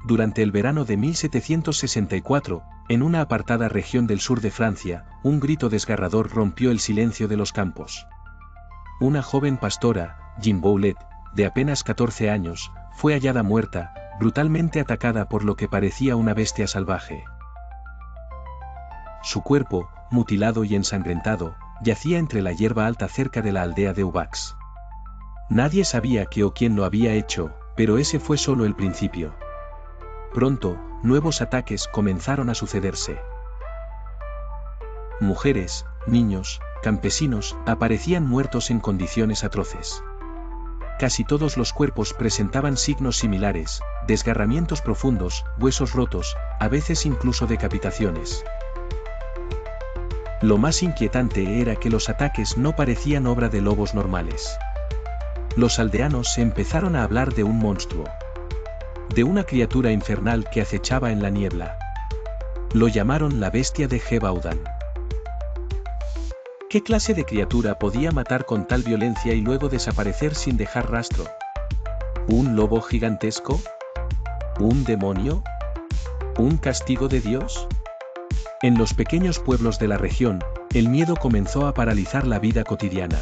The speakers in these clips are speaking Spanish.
durante el verano de 1764, en una apartada región del sur de Francia, un grito desgarrador rompió el silencio de los campos. Una joven pastora, Jean Boulet, de apenas 14 años, fue hallada muerta, brutalmente atacada por lo que parecía una bestia salvaje. Su cuerpo, mutilado y ensangrentado, yacía entre la hierba alta cerca de la aldea de Aubax. Nadie sabía qué o quién lo había hecho, pero ese fue solo el principio. Pronto, nuevos ataques comenzaron a sucederse. Mujeres, niños, campesinos, aparecían muertos en condiciones atroces. Casi todos los cuerpos presentaban signos similares, desgarramientos profundos, huesos rotos, a veces incluso decapitaciones. Lo más inquietante era que los ataques no parecían obra de lobos normales. Los aldeanos empezaron a hablar de un monstruo. De una criatura infernal que acechaba en la niebla. Lo llamaron la bestia de Gévaudan. ¿Qué clase de criatura podía matar con tal violencia y luego desaparecer sin dejar rastro? ¿Un lobo gigantesco? ¿Un demonio? ¿Un castigo de Dios? En los pequeños pueblos de la región, el miedo comenzó a paralizar la vida cotidiana.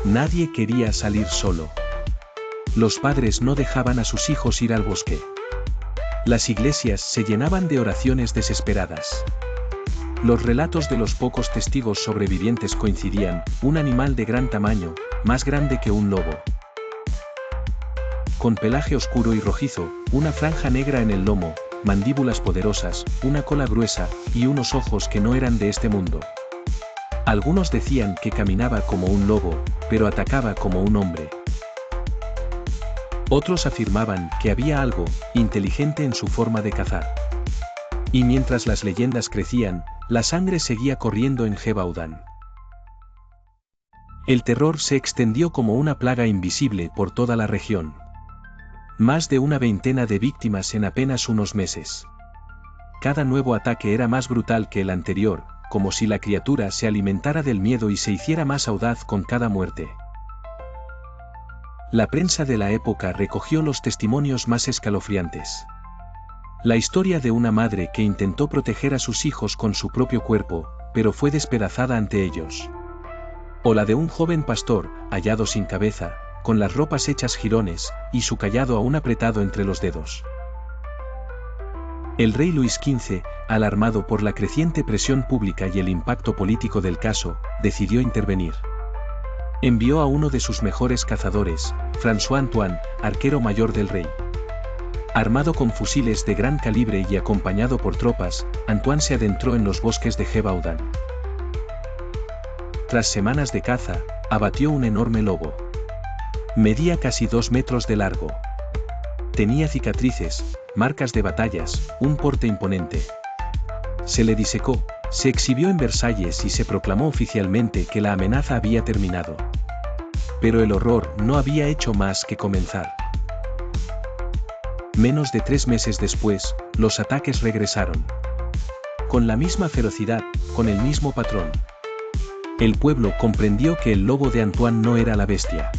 Nadie quería salir solo. Los padres no dejaban a sus hijos ir al bosque. Las iglesias se llenaban de oraciones desesperadas. Los relatos de los pocos testigos sobrevivientes coincidían: un animal de gran tamaño, más grande que un lobo. Con pelaje oscuro y rojizo, una franja negra en el lomo, mandíbulas poderosas, una cola gruesa, y unos ojos que no eran de este mundo. Algunos decían que caminaba como un lobo, pero atacaba como un hombre. Otros afirmaban que había algo inteligente en su forma de cazar. Y mientras las leyendas crecían, la sangre seguía corriendo en Gévaudan. El terror se extendió como una plaga invisible por toda la región. Más de una veintena de víctimas en apenas unos meses. Cada nuevo ataque era más brutal que el anterior, como si la criatura se alimentara del miedo y se hiciera más audaz con cada muerte. La prensa de la época recogió los testimonios más escalofriantes. La historia de una madre que intentó proteger a sus hijos con su propio cuerpo, pero fue despedazada ante ellos. O la de un joven pastor, hallado sin cabeza, con las ropas hechas jirones, y su cayado aún apretado entre los dedos. El rey Luis XV, alarmado por la creciente presión pública y el impacto político del caso, decidió intervenir. Envió a uno de sus mejores cazadores, François Antoine, arquero mayor del rey. Armado con fusiles de gran calibre y acompañado por tropas, Antoine se adentró en los bosques de Gévaudan. Tras semanas de caza, abatió un enorme lobo. Medía casi 2 metros de largo. Tenía cicatrices, marcas de batallas, un porte imponente. Se le disecó, se exhibió en Versalles y se proclamó oficialmente que la amenaza había terminado. Pero el horror no había hecho más que comenzar. Menos de 3 meses después, los ataques regresaron. Con la misma ferocidad, con el mismo patrón. El pueblo comprendió que el lobo de Antoine no era la bestia.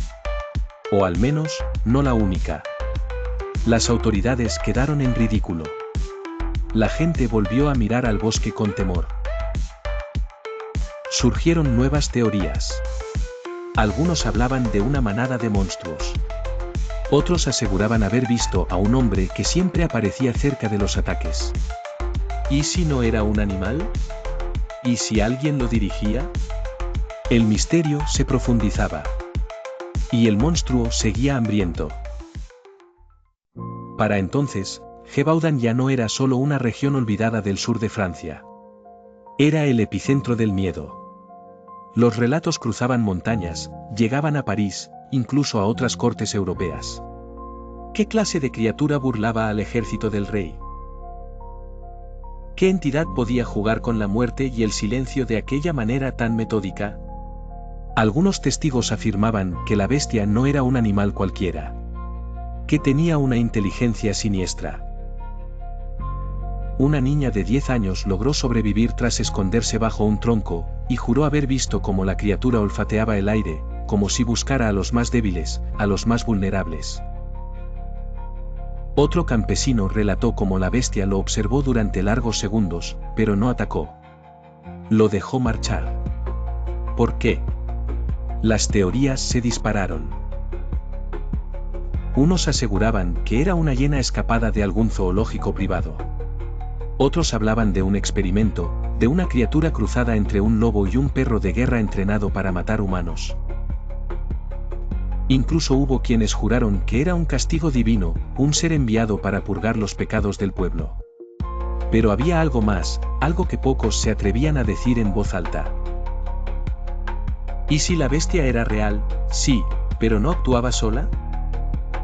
O al menos, no la única. Las autoridades quedaron en ridículo. La gente volvió a mirar al bosque con temor. Surgieron nuevas teorías. Algunos hablaban de una manada de monstruos. Otros aseguraban haber visto a un hombre que siempre aparecía cerca de los ataques. ¿Y si no era un animal? ¿Y si alguien lo dirigía? El misterio se profundizaba. Y el monstruo seguía hambriento. Para entonces, Gévaudan ya no era solo una región olvidada del sur de Francia. Era el epicentro del miedo. Los relatos cruzaban montañas, llegaban a París, incluso a otras cortes europeas. ¿Qué clase de criatura burlaba al ejército del rey? ¿Qué entidad podía jugar con la muerte y el silencio de aquella manera tan metódica? Algunos testigos afirmaban que la bestia no era un animal cualquiera. Que tenía una inteligencia siniestra. Una niña de 10 años logró sobrevivir tras esconderse bajo un tronco, y juró haber visto cómo la criatura olfateaba el aire, como si buscara a los más débiles, a los más vulnerables. Otro campesino relató cómo la bestia lo observó durante largos segundos, pero no atacó. Lo dejó marchar. ¿Por qué? Las teorías se dispararon. Unos aseguraban que era una hiena escapada de algún zoológico privado. Otros hablaban de un experimento, de una criatura cruzada entre un lobo y un perro de guerra entrenado para matar humanos. Incluso hubo quienes juraron que era un castigo divino, un ser enviado para purgar los pecados del pueblo. Pero había algo más, algo que pocos se atrevían a decir en voz alta. ¿Y si la bestia era real? Sí, pero ¿no actuaba sola?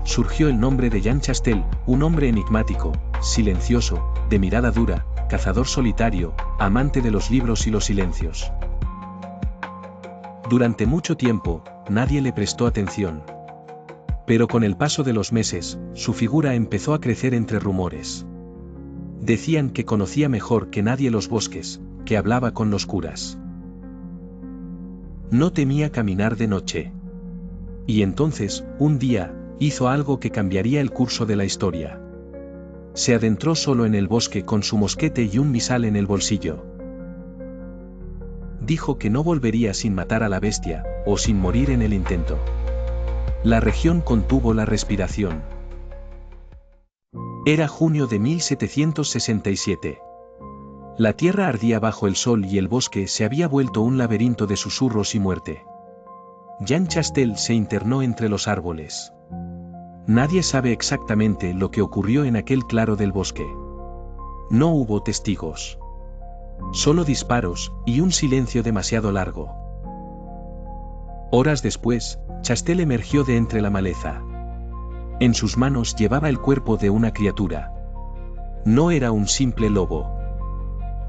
Surgió el nombre de Jean Chastel, un hombre enigmático, silencioso, de mirada dura, cazador solitario, amante de los libros y los silencios. Durante mucho tiempo, nadie le prestó atención. Pero con el paso de los meses, su figura empezó a crecer entre rumores. Decían que conocía mejor que nadie los bosques, que hablaba con los curas. No temía caminar de noche. Y entonces, un día, hizo algo que cambiaría el curso de la historia. Se adentró solo en el bosque con su mosquete y un misal en el bolsillo. Dijo que no volvería sin matar a la bestia, o sin morir en el intento. La región contuvo la respiración. Era junio de 1767. La tierra ardía bajo el sol y el bosque se había vuelto un laberinto de susurros y muerte. Jean Chastel se internó entre los árboles. Nadie sabe exactamente lo que ocurrió en aquel claro del bosque. No hubo testigos. Solo disparos, y un silencio demasiado largo. Horas después, Chastel emergió de entre la maleza. En sus manos llevaba el cuerpo de una criatura. No era un simple lobo.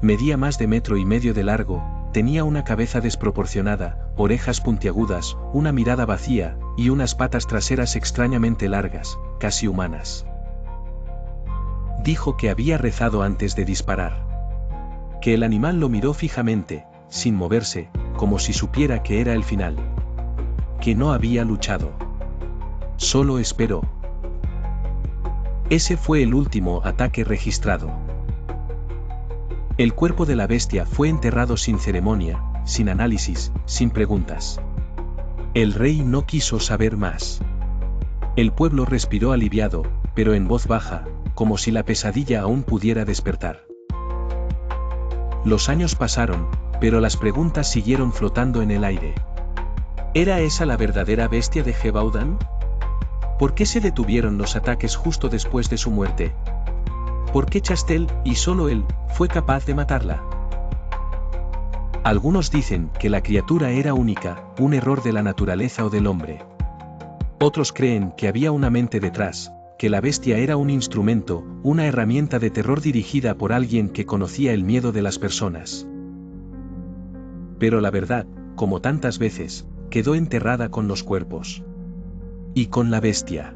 Medía más de 1,5 metros de largo, tenía una cabeza desproporcionada, orejas puntiagudas, una mirada vacía, y unas patas traseras extrañamente largas, casi humanas. Dijo que había rezado antes de disparar. Que el animal lo miró fijamente, sin moverse, como si supiera que era el final. Que no había luchado. Solo esperó. Ese fue el último ataque registrado. El cuerpo de la bestia fue enterrado sin ceremonia, sin análisis, sin preguntas. El rey no quiso saber más. El pueblo respiró aliviado, pero en voz baja, como si la pesadilla aún pudiera despertar. Los años pasaron, pero las preguntas siguieron flotando en el aire. ¿Era esa la verdadera bestia de Gévaudan? ¿Por qué se detuvieron los ataques justo después de su muerte? ¿Por qué Chastel, y solo él, fue capaz de matarla? Algunos dicen que la criatura era única, un error de la naturaleza o del hombre. Otros creen que había una mente detrás, que la bestia era un instrumento, una herramienta de terror dirigida por alguien que conocía el miedo de las personas. Pero la verdad, como tantas veces, quedó enterrada con los cuerpos. Y con la bestia.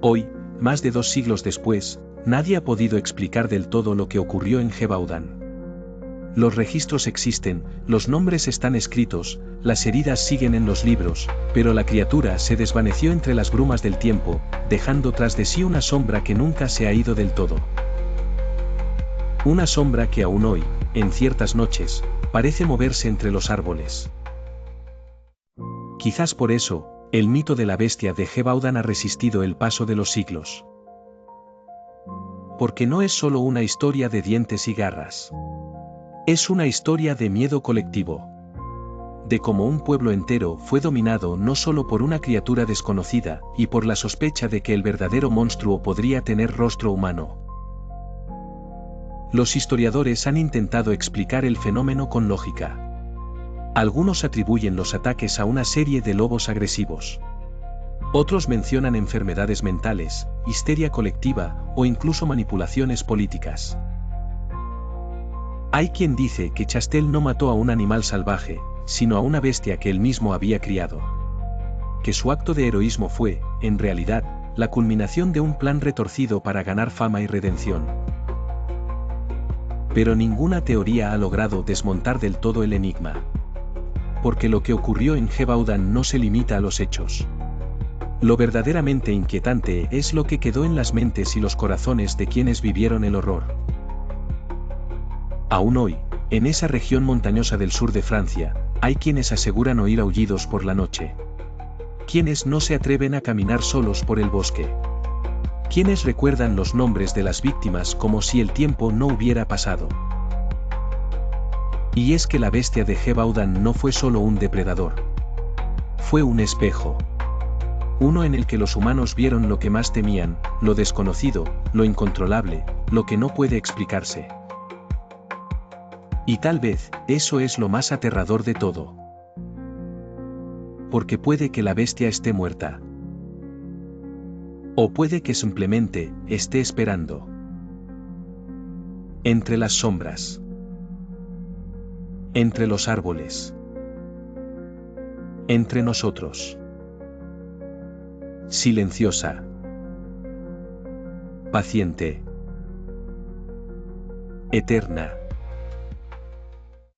Hoy, más de 2 siglos después, nadie ha podido explicar del todo lo que ocurrió en Gévaudan. Los registros existen, los nombres están escritos, las heridas siguen en los libros, pero la criatura se desvaneció entre las brumas del tiempo, dejando tras de sí una sombra que nunca se ha ido del todo. Una sombra que aún hoy, en ciertas noches, parece moverse entre los árboles. Quizás por eso, el mito de la bestia de Gévaudan ha resistido el paso de los siglos. Porque no es solo una historia de dientes y garras. Es una historia de miedo colectivo. De cómo un pueblo entero fue dominado no solo por una criatura desconocida, y por la sospecha de que el verdadero monstruo podría tener rostro humano. Los historiadores han intentado explicar el fenómeno con lógica. Algunos atribuyen los ataques a una serie de lobos agresivos. Otros mencionan enfermedades mentales, histeria colectiva, o incluso manipulaciones políticas. Hay quien dice que Chastel no mató a un animal salvaje, sino a una bestia que él mismo había criado. Que su acto de heroísmo fue, en realidad, la culminación de un plan retorcido para ganar fama y redención. Pero ninguna teoría ha logrado desmontar del todo el enigma. Porque lo que ocurrió en Gévaudan no se limita a los hechos. Lo verdaderamente inquietante es lo que quedó en las mentes y los corazones de quienes vivieron el horror. Aún hoy, en esa región montañosa del sur de Francia, hay quienes aseguran oír aullidos por la noche. Quienes no se atreven a caminar solos por el bosque. Quienes recuerdan los nombres de las víctimas como si el tiempo no hubiera pasado. Y es que la bestia de Gévaudan no fue solo un depredador. Fue un espejo. Uno en el que los humanos vieron lo que más temían, lo desconocido, lo incontrolable, lo que no puede explicarse. Y tal vez, eso es lo más aterrador de todo. Porque puede que la bestia esté muerta. O puede que simplemente, esté esperando. Entre las sombras. Entre los árboles. Entre nosotros. Silenciosa. Paciente. Eterna.